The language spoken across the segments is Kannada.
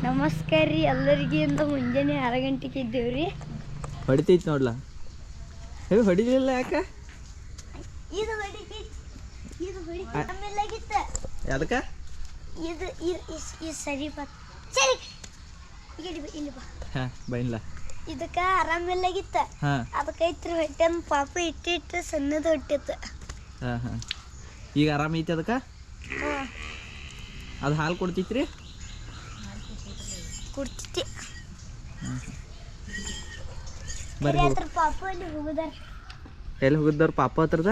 ನಮಸ್ಕಾರ ರೀ ಎಲ್ಲರಿಗೆ ಅಂತ ಮುಂಜಾನೆ 6 ಗಂಟೆಗೆ ಇದ್ದೇವ್ರಿ. ಹೊಡಿತೈತಿ ನೋಡ್ಲಾ. ಹೊಡಿಲಿಲ್ಲ ಯಾಕೆ? ಇದು ಹೊಡಿತೈತಿ, ಇದು ಹೊಡಿತೈತಿ ಆಮೇಲಾಗಿತ್ತ. ಯಾದಕ್ಕೆ? ಇದು ಸರಿ ಬಾ, ಸರಿ ಇಲ್ಲಿ ಬಾ. ಹಾಂ ಬೈನ್ಲ. ಇದಕ್ಕೆ ಆರಾಮಿಲ್ಲಾಗಿತ್ತ. ಅದಕ್ಕೆ ಐತ್ರಿ ಹೊಟ್ಟೆ ಪಾಪ ಇಟ್ಟಿಟ್ಟು ಸಣ್ಣದು ಹೊಟ್ಟಿತ್ತು. ಹಾಂ ಹಾಂ ಈಗ ಆರಾಮ ಐತಿ ಅದಕ್ಕೆ? ಹಾಂ. ಅದು ಹಾಲು ಕೊಡ್ತೈತ್ರಿ? ಕೊಡ್ತೈತಿ. ಬರ್ರಿ ಅದ್ರ ಪಾಪ ಅಲ್ಲಿ ಹೋಗುದಾರ. ಎಲ್ಲಿ ಹೋಗಿದ್ದಾರ ಪಾಪ ಹತ್ರದ?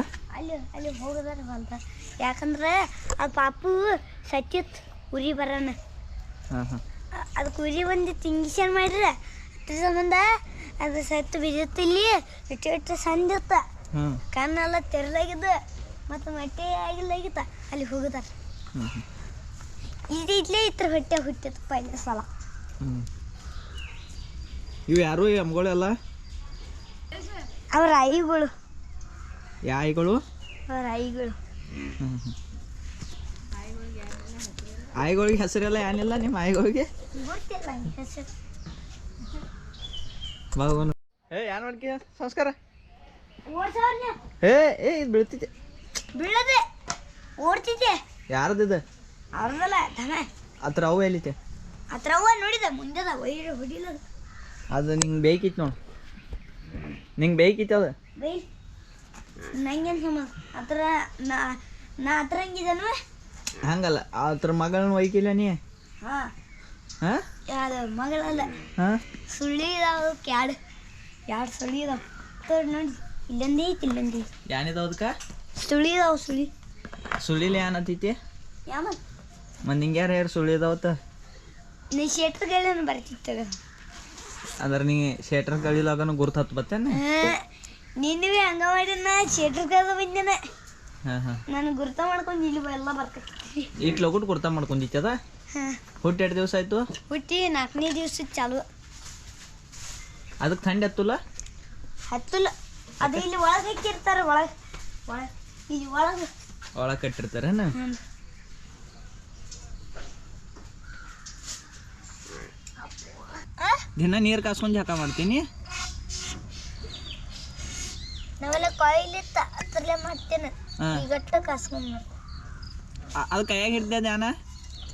ಅಲ್ಲಿ ಹೋಗುದಾರ ಹೊಲ್ದ. ಯಾಕಂದ್ರೆ ಅದು ಪಾಪು ಸತ್ತಿತ್ತು ಉರಿ ಬರೋಣ. ಹಾಂ ಹಾಂ ಅದಕ್ಕೆ ಉರಿ ಬಂದು ತಿಂಗಿಸನ್ ಮಾಡ್ರಿ. ಅದ್ರ ಸಂಬಂಧ ಅದು ಸತ್ತು ಬಿದ್ದಿತ್ತು. ಇಲ್ಲಿ ಇಟ್ಟು ಸಂದಿತ್ತ. ಕಣ್ಣೆಲ್ಲ ತೆರಲಾಗಿದ್ದು ಮತ್ತು ಮಟ್ಟೆ ಆಗಿಲ್ಲಾಗಿತ್ತ. ಅಲ್ಲಿ ಹೋಗುದಾರ. ಇದು ಇಲ್ಲೇ ಇತ್ರ ಹೊಟ್ಟೆ ಹುಟ್ಟಿತ್ತು ಪೈಲೆ ಸಲ. ಇವು ಯಾರು ಎಮ್ಗಳೆಲ್ಲ? ಅವ್ರ ಐಗಳು. ಯಾವ ಐಗಳು? ಅವ್ರ ಐಗಳು. ಆಯ್ಗಳಿಗೆ ಹೆಸರೆಲ್ಲ ಏನಿಲ್ಲ ನಿಮ್ಮ ಆಯ್ಗಳಿಗೆ? ಗೊತ್ತಿಲ್ಲ ಹೆಸರು. ಬಾಗೋನು ಏನು ಮಾಡ್ಕಿ ಸಂಸ್ಕಾರ? ಇದು ಬೀಳ್ತಿದ್ದೆ. ಬೀಳದೆ ಓಡ್ತಿದ್ದೆ. ಯಾರ್ದಿದೆ? ಅವ್ರದಲ್ಲ ದನ. ಹತ್ರ ಅವು ಎಲ್ಲಿತೆ? ಹತ್ರ ಅವ್ವ ನೋಡಿದ ಮುಂದೆದ ಹೊಡಿಲ್ಲ. ಅದು ನಿಂಗೆ ಬೇಕಿತ್ತು ನೋಡು, ನಿಂಗೆ ಬೇಕಿತ್ತು ಅದು. ಬೈ ನಂಗೇನು ಸಂಬಂಧ ಹತ್ರ ನಾ ಹತ್ರ ಹಂಗಿದನು. ಹಂಗಲ್ಲ ಅದ್ರ ಮಗಳನ್ನ ಒಯ್ಕಿಲ್ಲ ನೀ? ಹಾಂ ಹಾಂ ಯಾವ್ದು ಮಗಳಲ್ಲ. ಹಾಂ ಸುಳ್ಳಿ ಇದಾವ ಎರಡು ಸುಳಿ ಇದಾವ. ತೋಡ್ ನೋಡಿ ಇಲ್ಲೊಂದೇ ಐತಿ ಇಲ್ಲೊಂದೇ ಐತಿ. ಏನಿದಾವ ಅದಕ್ಕೆ? ಸುಳಿ ಇದಾವ ಸುಳಿ. ಸುಳಿಲಿ ಏನತ್ತೈತಿ? ಯಾವ ಮತ್ತು ನಿಂಗೆ ಯಾರು ಯಾರು ಸುಳಿ ಇದಾವತ್ತ? ನೀ ಶೆಟ್ರುಗಳನ್ನ ಬರ್ತಿತ್ತಾಗ. ಅಂದ್ರೆ ನೀ ಶೇಟ್ರ್ ಕಳಿಲಾಗನು ಗುರ್ತು ಹತ್ತು ಬತ್ತೇನೆ? ನಿನ್ನವೇ ಹಂಗ ಮಾಡಿನ ಶೆಟ್ರು ಕಳ್ದ ಬಂದೇನ. ಹಾಂ ಹಾಂ ನಾನು ಗುರ್ತ ಮಾಡ್ಕೊಂಡು ಇಲ್ಲಿ ಎಲ್ಲ ಬರ್ಕತ್ತಿ. ಇಟ್ಟು ಲೋಗುಟ್ ಗುರ್ತ ಮಾಡ್ಕೊಂಡಿತ್ತದ? ಹಾಂ. ಹುಟ್ಟು 2 ದಿವಸ ಆಯ್ತು? ಹುಟ್ಟಿ 4ನೇ ದಿವ್ಸ ಚಾಲು. ಅದಕ್ಕೆ ಥಂಡಿ ಹತ್ತಲ್ಲ? ಹತ್ತಲ್ಲ. ಅದು ಇಲ್ಲಿ ಒಳಗೆ ಹಾಕಿರ್ತಾರೆ. ಇಲ್ಲಿ ಒಳಗೆ ಕಟ್ಟಿರ್ತಾರೇನು? ದಿನ ನೀರು ಕಾಸ್ಕೊಂಡು ಜಾಕ ಮಾಡ್ತೀನಿ. ನಾವೆಲ್ಲ ಕಾಯಿಲಿತ್ತ ಅದ್ರಲ್ಲೇ ಮಾಡ್ತೇನೆ. ಈಗಟ್ಟ ಕಾಸ್ಕೊಂಡು ಅದು ಕೈಯಾಗ ಹಿಡ್ದೆ ಧ್ಯಾನ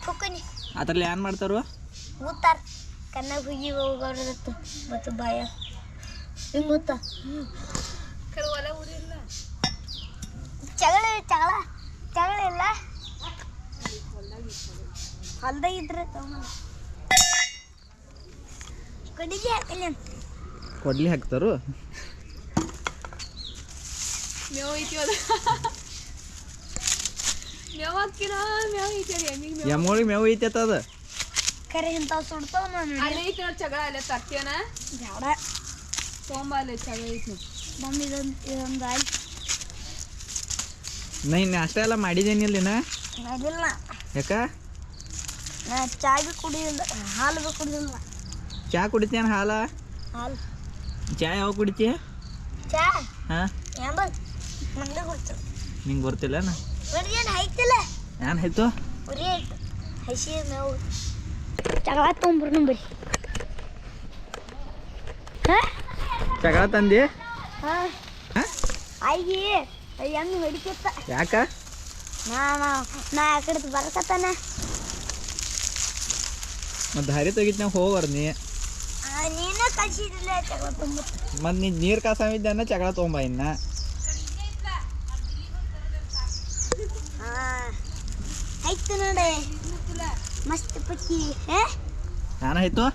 ಹುಕ್ಕನಿ ಅದ್ರಲ್ಲಿ ಏನು ಮಾಡ್ತಾರೋ? ಊತಾರ ಕಣ್ಣಾಗ ಹುಗಿ ಹೋಗೋರದತ್ತು ಮತ್ತು ಬಾಯ ಹಿಂಗೆ ಗೊತ್ತಾ. ಜಗಳ ಇಲ್ಲ. ಹೊಲ್ದಾಗ ಇದ್ರೆ ಕೊಡಿಗೆ ಹಾಕಲಿ ಅಂತ ಕೊಡ್ಲಿ ಹಾಕ್ತಾರೋ? ಮೇವು ಐತಿವಲ್ಲ ಮೇವು ಹಾಕಿನ ಮೇವು ಐತಿ. ಎಮ್ಮೋಳಿ ಮೇವು ಐತಿ ಅದ ಕರೆ ಇಂಥವು ಸುಡ್ತಾವ. ನಾನು ಅಲ್ಲಿ ಐತಿ ನೋಡಿ ಚಗಳ ಅಲ್ಲೇ ತರ್ತೀಯನ ಬೇಡ ತೊಂಬ ಅಲ್ಲೇ ಚಗಳ ಐತಿ. ಮಮ್ಮಿ ಇದೊಂದು ಆಯ್ತು. ನೀನು ಅಷ್ಟೇ ಎಲ್ಲ ಮಾಡಿದ್ದೇನಿಲ್ಲ? ಮಾಡಿಲ್ಲ. ಯಾಕ? ನಾ ಚಾ ಭೀ ಕುಡಿಯೋಲ್ಲ, ಹಾಲು ಭೀ ಕುಡಿಯೋಲ್ಲ. ಚಾ ಕುಡಿತೇನ? ಹಾಲು ಚಾ ಯಾವ ಕುಡಿತೀಯ? ಚಾ ಹಾಂ ಯಾಂಬಲ್ ನಂಗೆ ಗೊತ್ತಿಲ್ಲ. ನಿಂಗೆ ಗೊತ್ತಿಲ್ಲನ? ಏನು ಆಯ್ತಿಲ್ಲ. ಏನು ಆಯ್ತು? ಉರಿ ಆಯ್ತು ಹಸಿ ಮೇವು. ಜಗಳ ತೊಗೊಂಬ್ರು ನಂಬರಿ. ಹಾಂ ಜಗಳ ತಂದಿ? ಹಾಂ ಹಾಂ ಆಯ್ಗಿ ಹೆಂಗೆ ಹೊಡಿತಿತ್ತ. ಯಾಕ? ನಾ ಆ ಕಡೆ ಬರಕತ್ತಾನ. ಮತ್ತು ಹರಿ ತೆಗಿತ್ನಾಗ ಹೋಗರ್ ನೀ. ನೀನೇ ಕಳ್ಸಿದಿಲ್ಲ ಜಗಳ ತುಂಬ. ಮತ್ತು ನೀನು ನೀರು ಕಾಸಮಿದ್ದಾನ ಜಗಳ ತೊಗೊಂಬ ಇನ್ನ. ಹಾಂ ಆಯ್ತು ನೋಡಿ ಮಸ್ತ್ ಪಕ್ಕಿ. ನಾನು ಆಯ್ತು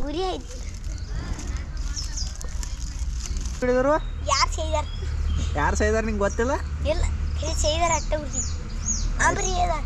ಉರಿ ಆಯ್ತು. ಹಿಡಿದರು ಯಾರು ಯಾರು ಸೈದಾರ ನಿಂಗೆ ಗೊತ್ತಿಲ್ಲ? ಇಲ್ಲ ಇದು செய்தார் அட்டை உறுதி அப்படி ஏதா